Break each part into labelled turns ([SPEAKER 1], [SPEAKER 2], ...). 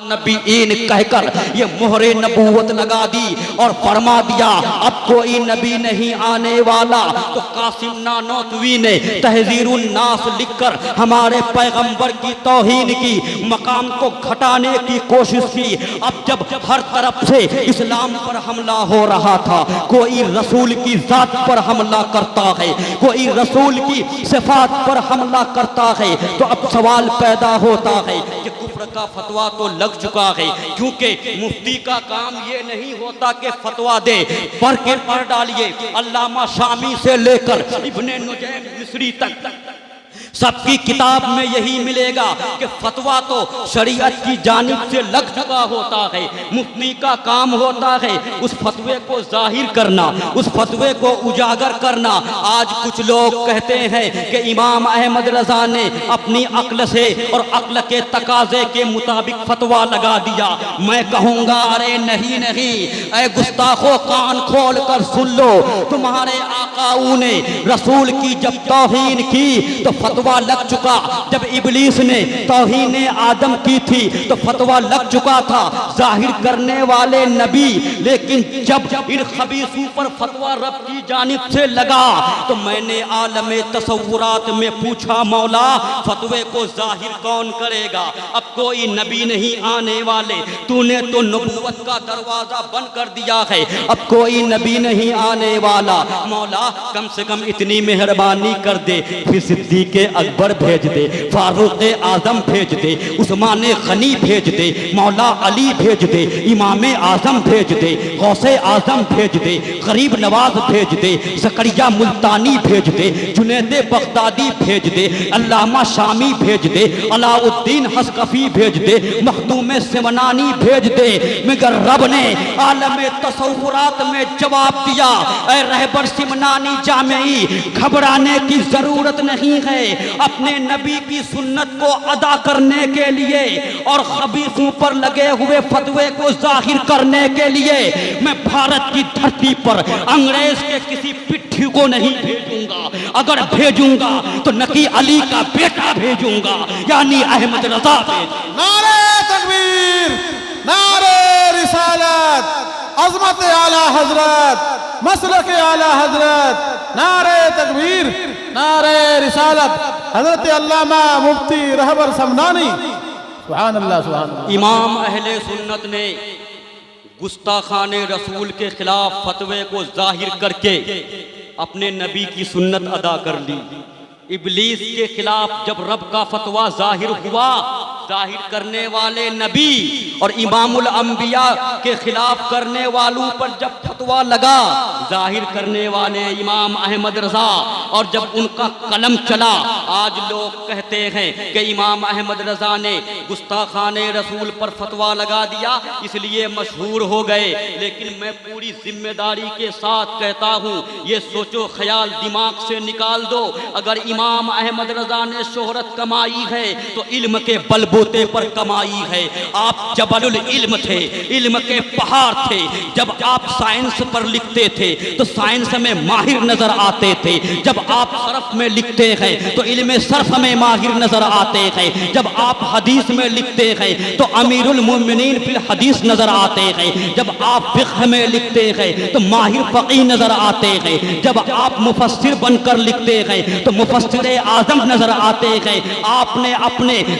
[SPEAKER 1] नबीन कहकर ये मोहरे नबूवत लगा दी और फरमा दिया अब कोई नबी नहीं आने वाला। तो कासिम नानोतवी ने तहजीरुन नास लिखकर हमारे पैगंबर की तौहीन की, मकाम को घटाने की कोशिश की। अब जब हर तरफ से इस्लाम पर हमला हो रहा था, कोई रसूल की जात पर हमला करता है, कोई रसूल की सिफात पर हमला करता है, तो अब सवाल पैदा होता है कि कुफ्र का फतवा तो लग चुका है, क्योंकि मुफ्ती का काम ये नहीं होता कि फतवा दे। पढ़ डालिए, अल्लामा शामी से लेकर इब्ने नुजैम मिस्री तक सबकी किताब में यही मिलेगा कि फतवा तो शरीयत की जानिब से लग चुका होता है। मुफ्ती का काम होता है उस फतवे को जाहिर करना, उस फतवे को उजागर करना। आज कुछ लोग कहते हैं कि इमाम अहमद रजा ने अपनी अक्ल से और अक्ल के तकाजे के मुताबिक फतवा लगा दिया। मैं कहूँगा अरे नहीं नहीं, ऐ गुस्ताखो कान खोल कर सुन लो, तुम्हारे आकाऊ ने रसूल की जब तौहीन की तो फतवा लग चुका। जब इबलीस ने तौहीन आदम की थी तो फतवा लग चुका था जाहिर करने वाले नबी। लेकिन जब इन खबीसों पर फतवा रब की जानिब से लगा तो मैंने आलमे तसव्वुरात में पूछा, मौला फतवे को जाहिर कौन करेगा? अब कोई नबी नहीं आने वाले, तूने तो नबूवत का दरवाजा बंद कर दिया है, अब कोई नबी नहीं आने वाला। मौला कम से कम इतनी मेहरबानी कर दे, फिर सिद्दीक़ अकबर भेज दे, फारूक आजम भेज दे, उस्मान गनी भेज दे, मौला अली भेज दे, इमाम आजम भेज दे, गौसे आजम भेज दे, गरीब नवाज भेज दे, ज़करिया मुल्तानी भेज दे, जुनैद बगदादी भेज दे, अल्लामा शामी भेज दे, अलाउद्दीन हस्कफी भेज दे, मखदूम सिमनानी भेज दे। मगर रब ने आलम तसव्वुरात में जवाब दिया, ऐ रहबर सिमनानी जामेई, घबराने की जरूरत नहीं है। अपने नबी की सुन्नत को अदा करने के लिए और खबीसों पर लगे हुए फतवे को जाहिर करने के लिए मैं भारत की धरती पर अंग्रेज के किसी पिट्ठी को नहीं भेजूंगा। अगर भेजूंगा तो नकी अली का बेटा भेजूंगा, यानी अहमद रजा भेजूंगा।
[SPEAKER 2] नारे तकबीर, नारे रिसालत, अज़मत आला हजरत, मसलक आला हजरत, नारे तकबीर, नारे रिसालत, हजरत अल्लामा मुफ्ती रहबर समनानी। सुभान अल्लाह, सुभान अल्लाह।
[SPEAKER 1] इमाम अहले सुन्नत ने गुस्ताखाने रसूल के खिलाफ फतवे को जाहिर करके अपने नबी की सुन्नत अदा कर ली। इबलीस के खिलाफ जब रब का फतवा जाहिर हुआ, जाहिर करने वाले नबी और इमामुल अंबिया के खिलाफ करने वालों पर जब फतवा लगा, जाहिर करने वाले इमाम अहमद रजा, और जब उनका कलम चला, आज लोग कहते हैं कि इमाम अहमद रजा ने गुस्ताखाने रसूल पर फतवा लगा दिया इसलिए मशहूर हो गए। लेकिन मैं पूरी जिम्मेदारी के साथ कहता हूँ, ये सोचो ख्याल दिमाग से निकाल दो, अगर इमाम अहमद रजा ने शोहरत कमाई है तो इल्म के बलबूते पर कमाई है। आप जबलुल इल्म थे, इल्म के पहाड़ थे। जब आप साइंस पर लिखते थे तो साइंस में माहिर नजर आते थे, जब आप सर्फ में लिखते हैं तो इल्म सर्फ में माहिर नजर आते हैं, जब आप हदीस में लिखते हैं तो अमीरुल मोमिनीन फिल हदीस नजर आते हैं, जब आप फिक़्ह में लिखते हैं तो माहिर फ़क़ीह नजर आते हैं, जब आप मुफस्सिर बनकर लिखते हैं तो मुफस्सिर आज़म नजर आते हैं। आपने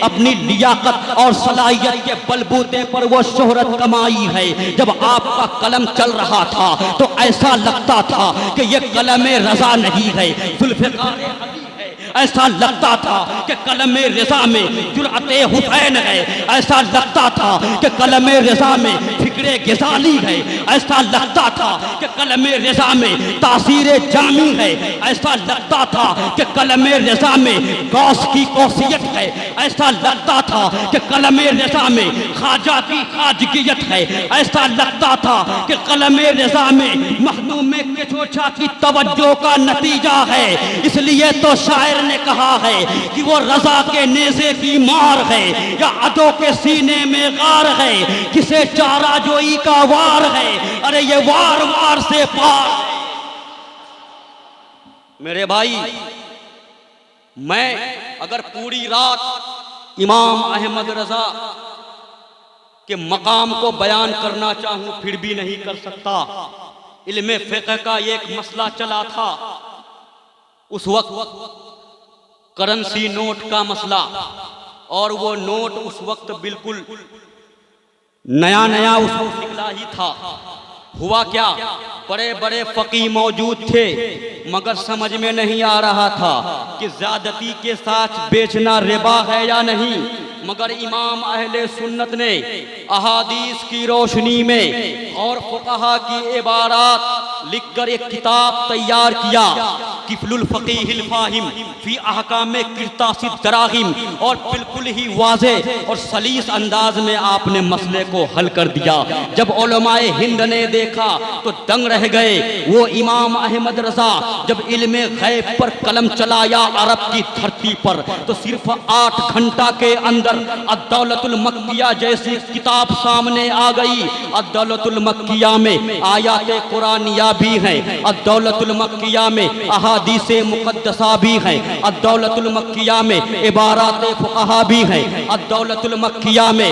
[SPEAKER 1] अपनी लियाकत और सलाहियत के बलबूते पर वो शोहरत कमाई है। जब आपका कलम चल रहा था तो ऐसा लगता था कि ये कलम रजा नहीं है, जुल्फ़िकार है, ऐसा लगता था कि कलम रज़ा में जुरअते हुसैन है, ऐसा लगता था कि कलम रज़ा में फिक्रे ग़ज़ाली है, ऐसा लगता था कि कलम रज़ा में तासीरे जामी है, ऐसा लगता था कि कलम रज़ा में गौस की कौसियत है, ऐसा लगता था कि कलम रज़ा में ख्वाजा की ख्वाजगियत है, ऐसा लगता था कि कलम रज़ा में मखदूम किचोचा की तवज्जो का नतीजा है। इसलिए तो शायर ने कहा है कि वो रजा के नेज़े की मार है या अदों के सीने में गार है, किसे चारा जोई का वार है, अरे ये वार वार से पार। मेरे भाई, मैं अगर पूरी रात इमाम अहमद रजा कि मकाम को बयान करना चाहूं फिर भी नहीं कर सकता। इल्मे फ़िक़्ह का एक मसला चला था उस वक्त, करेंसी नोट का मसला, और वो नोट उस वक्त बिल्कुल नया नया उस वक्त निकला ही था। हुआ क्या, बड़े बड़े फकीह मौजूद थे मगर समझ में नहीं आ रहा था कि ज़्यादती के साथ बेचना रिबा है या नहीं। मगर इमाम अहले सुन्नत ने अहादीस की रोशनी में और फुक़हा की इबारात लिखकर एक किताब तैयार किया, किफ़लुल फ़क़ीहिल फ़ाहिम फ़ी अहकाम क़िरतासिद दराहिम, और बिल्कुल ही वाज़ेह और सलीस अंदाज में आपने मसले को हल कर दिया। जब उलमाए हिंद ने देखा तो दंग रह गए। वो इमाम अहमद रज़ा जब इल्मे गैब पर कलम चलाया अरब की धरती पर, तो सिर्फ 8 घंटा के अंदर अद-दौलतुल मक्किया जैसी किताब सामने आ गई। अद-दौलतुल मक्किया में आयात कुरानिया भी हैं, अद-दौलतुल मक्किया में अहादीसे मुक़द्दसा भी हैं, अद-दौलतुल मक्किया में इबारात फ़ुक़हा भी हैं, अद-दौलतुल मक्किया में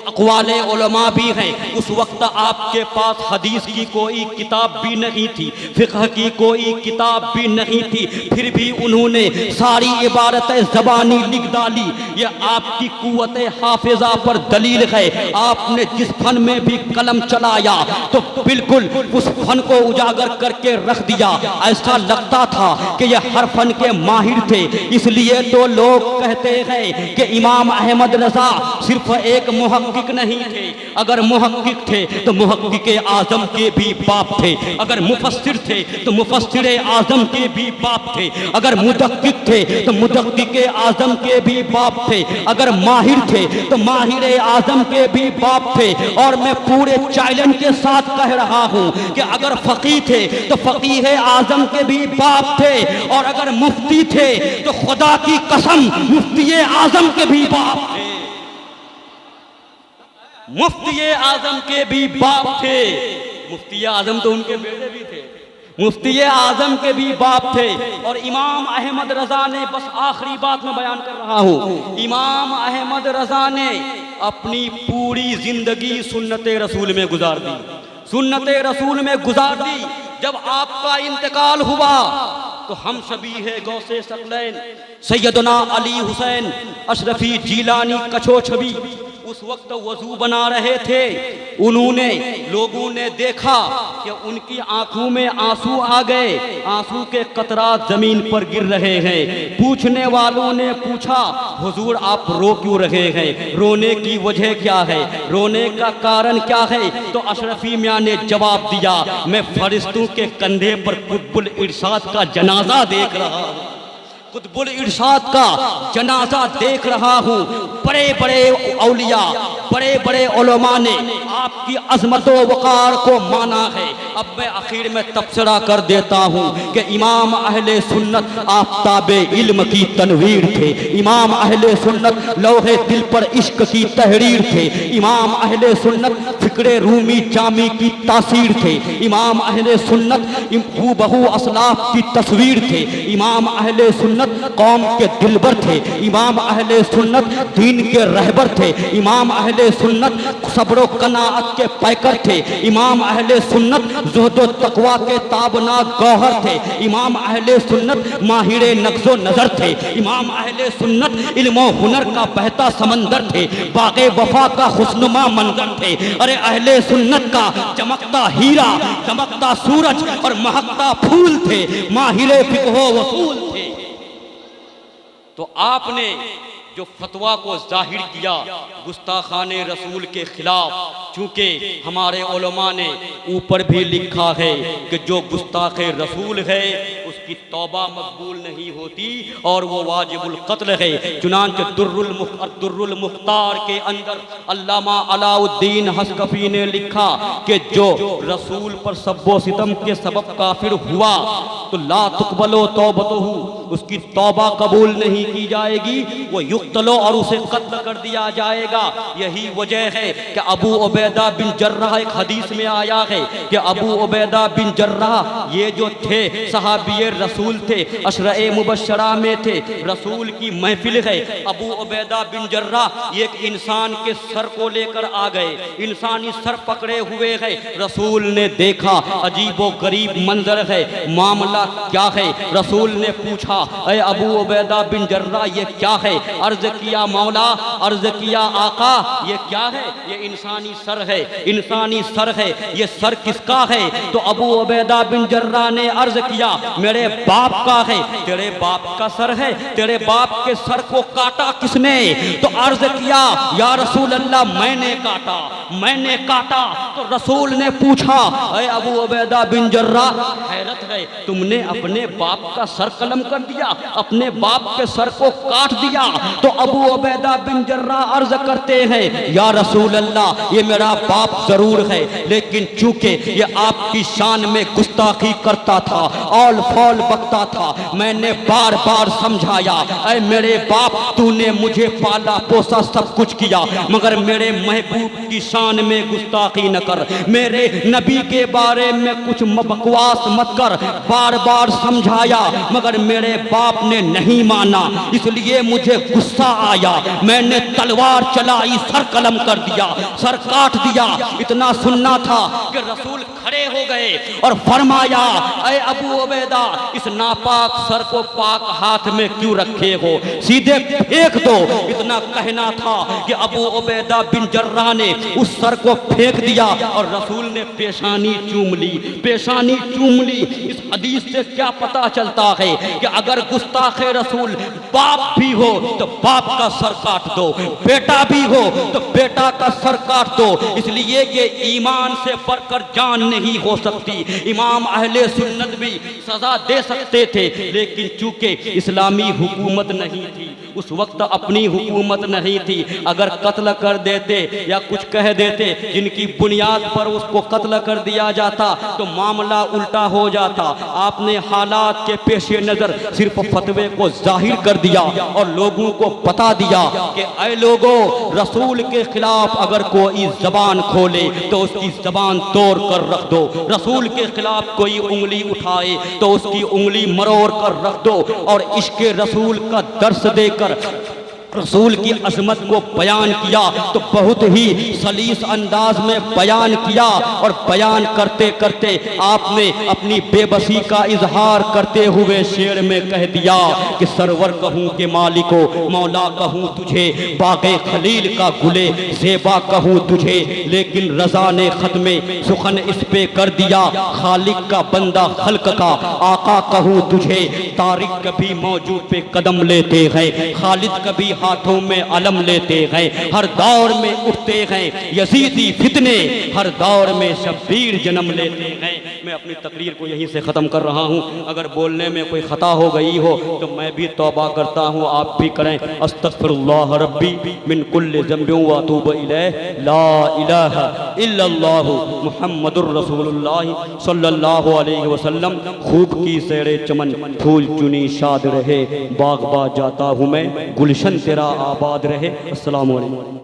[SPEAKER 1] अक़वाले उलमा भी हैं। उस वक्त आपके पास हदीस की कोई किताब भी नहीं थी, फ़िक़्ह की कोई किताब भी नहीं थी, फिर भी उन्होंने सारी इबारतें ज़बानी लिख डाली। ये आपकी कुव्वत हाफ़िज़ा पर दलील है। आपने जिस फन में भी कलम चलाया तो बिल्कुल उस फन को उजागर करके रख दिया। ऐसा लगता था कि ये हर फन के माहिर थे। इसलिए तो लोग कहते हैं कि इमाम अहमद रज़ा सिर्फ एक मुहक्किक नहीं थे। अगर मुहक्किक थे तो मुहक्किक आज़म के भी बाप थे। अगर मुफस्सिर थे तो मुफस्सिर आज़म के भी बाप थे। अगर मुदक्किक थे तो मुदक्किक आज़म के भी बाप थे। अगर माहिर थे तो माहिर आज़म के भी बाप थे। और मैं पूरे चैलेंज के साथ कह रहा हूँ कि अगर फ़क़ीह थे तो फ़क़ीह आज़म के भी बाप थे, और अगर मुफ्ती थे तो खुदा की कसम मुफ्ती आज़म के भी बाप थे। मुफ्ती आज़म के भी बाप थे। मुफ्ती आज़म तो उनके बेटे भी थे, मुफ्ती आज़म के भी बाप थे। और इमाम अहमद रज़ा ने, बस आखिरी बात में बयान कर रहा हूँ, इमाम अहमद रज़ा ने अपनी पूरी जिंदगी सुन्नत रसूल में गुजार दी, सुन्नत रसूल में गुजार दी। जब आपका इंतकाल हुआ तो हम शबीह गौसे सकलैन सैयदना अली हुसैन अशरफी जीलानी कछो छवि उस वक्त वजू बना रहे थे। उन्होंने, लोगों ने देखा कि उनकी आंखों में आंसू आ गए, आंसू के कतरात जमीन पर गिर रहे हैं। पूछने वालों ने पूछा, हुजूर आप रो क्यों रहे हैं, रोने की वजह क्या है, रोने का कारण क्या है? तो अशरफी मियाँ ने जवाब दिया, मैं फरिश्तों के कंधे पर कुतुबुल इरशाद का जनाजा देख रहा हूँ, कुतुबुल इरशाद का जनाजा देख रहा हूँ। बड़े बड़े औलिया, बड़े बड़े उलमा ने आपकी अज़मत व वक़ार को माना है। अब मैं आखिर में तबसरा कर देता हूँ कि इमाम अहले सुन्नत आफ्ताबे इल्म की तनवीर थे। इमाम अहले सुन्नत लौहे दिल पर इश्क की तहरीर थे। इमाम अहले सुन्नत फ़िक्रे रूमी जामी की तासीर थे। इमाम अहले सुन्नत हूबहू असलाफ की तस्वीर थे। इमाम अहले सुन्नत कौम के दिलबर थे। इमाम अहले सुन्नत दीन के रहबर थे। इमाम अहले सुन्नत सब्र कनाअत के पैकर थे। इमाम अहले सुन्नत ज़ुहद व तक़वा के ताबनाक गौहर थे। इमाम अहले सुन्नत माहिर नक्शो नज़र थे। इमाम अहले सुन्नत इल्म व हुनर का बहता समंदर थे। बाग़े वफा का खुशनुमा मंजर थे। अरे अहले सुन्नत का चमकता हीरा, चमकता सूरज और महकता फूल थे। माहिर फ़िक़्ह व उसूल थे। तो आपने जो फतवा को जाहिर किया गुस्ताखाने रसूल के खिलाफ, चूँकि हमारे उलमा ने ऊपर भी लिखा है कि जो गुस्ताखे रसूल है उसकी तौबा मकबूल नहीं होती और वो वाजिबुल कत्ल है। चुनांचे दुर्रुल मुख्तार के अंदर अल्लामा अलाउद्दीन हस्कफी ने लिखा कि जो रसूल पर सब्बो सितम के सबब काफिर हुआ तो ला तुकबलो तौबतहू, उसकी तौबा कबूल नहीं की जाएगी, वो युक्तलो और उसे कत्ल कर दिया जाएगा। यही वजह है कि अबू उबैदा बिन जर्राह, एक हदीस में आया है कि अबू उबैदा बिन जर्राह ये जो थे सहाबी रसूल थे, अशरे मुबशरा में थे, रसूल की महफिल है। अबू उबैदा बिन जर्राह एक इंसान के सर को लेकर आ गए, इंसानी सर पकड़े हुए है। रसूल ने देखा अजीबो गरीब मंजर है, मामला क्या है? रसूल ने पूछा अरे अबू उबैदा बिन जर्राह ये क्या है? अर्ज किया मौला, अर्ज किया आका, ये क्या है? ये इंसानी सर है, इंसानी सर है, ये सर किसका है? तो अबू उबैदा बिन जर्राह ने अर्ज किया मेरे बाप का है। तेरे बाप का सर है? तेरे बाप के सर को काटा किसने? तो अर्ज किया या रसूल अल्लाह मैंने काटा, मैंने काटा। तो रसूल ने पूछा अरे अबू उबैदा बिन जर्राह, हैरत है तुमने अपने बाप का सर कलम कर दिया, अपने बाप के सर को काट दिया। तो अबू उबैदा बिन जर्राह अर्ज करते हैं या रसूल अल्लाह ये मेरा बाप जरूर है, लेकिन चूंकि ये आपकी शान में गुस्ताखी करता था, ऑल फॉल बकता था, मैंने बार बार समझाया अरे मेरे बाप तूने मुझे पाला पोसा सब कुछ किया, मगर मेरे महबूब की शान में गुस्ताखी न कर, मेरे नबी के बारे में कुछ बकवास मत कर। बार बार समझाया मगर मेरे बाप ने नहीं माना, इसलिए मुझे गुस्सा आया, मैंने तलवार चलाई, सर कलम कर दिया, सर काट दिया। इतना सुनना था कि रसूल खड़े हो गए और फरमाया अरे अबू उबैदा इस नापाक सर को पाक हाथ में क्यों रखे हो, सीधे फेंक दो। इतना कहना था कि अबू उबैदा बिन जर्राह ने उस सर को फेंक दिया और रसूल ने पेशानी चूम ली, पेशानी चूम ली। इस हदीस से क्या पता चलता है कि अगर गुस्ताखे रसूल बाप भी हो तो बाप का सर काट दो, बेटा भी हो तो बेटा का सर काट दो, इसलिए कि ईमान से बढ़कर जान नहीं हो सकती। इमाम अहले सुन्नत भी सजा दे सकते थे, लेकिन चूंकि इस्लामी हुकूमत नहीं थी, उस वक्त अपनी हुकूमत नहीं थी, अगर कत्ल कर देते या कुछ कह देते जिनकी बुनियाद पर उसको कत्ल कर दिया जाता तो मामला उल्टा हो जाता। आपने हालात के पेश नज़र सिर्फ फतवे को जाहिर कर दिया और लोगों को बता दिया कि ऐ लोगों, रसूल के खिलाफ अगर कोई जबान खोले तो उसकी जबान तोड़ कर रख दो, रसूल के खिलाफ कोई उंगली उठाए तो उसकी उंगली मरोड़ कर रख दो। और इश्क़ रसूल का दर्स देकर रसूल की अज़मत को बयान किया तो बहुत ही सलीस अंदाज में बयान किया और बयान करते करते आपने अपनी बेबसी का इजहार करते हुए शेर में कह दिया कि सरवर कहूँ के मालिको, मौला कहूँ तुझे, बाग़े खलील का गुले ज़ेबा कहूँ तुझे, लेकिन रज़ा ने ख़त्मे सुखन इस पे कर दिया, खालिक का बंदा खल्क का आका कहूँ तुझे। तारिक कभी मौजूद पे कदम लेते हैं, खालिद कभी हाथों में अलम लेते हैं, हर दौर में उठते हैं यजीदी फितने, हर दौर में शब्बीर जन्म लेते हैं। मैं अपनी तकरीर को यहीं से ख़त्म कर रहा हूँ, अगर बोलने में कोई ख़ता हो गई हो तो मैं भी तौबा करता हूँ, आप भी करें। अस्तग़फिरुल्लाह रब्बी मिन कुल्लि ज़ंबिन व अतूबु इलैहि, ला इलाहा इल्लल्लाह मुहम्मदुर रसूलुल्लाह सल्लल्लाहु अलैहि वसल्लम। खूब की सैरे चमन फूल चुनी शाद रहे, बाग़ बाग़ जाता हूँ मैं, गुलशन तेरा आबाद रहे। अस्सलामु अलैकुम।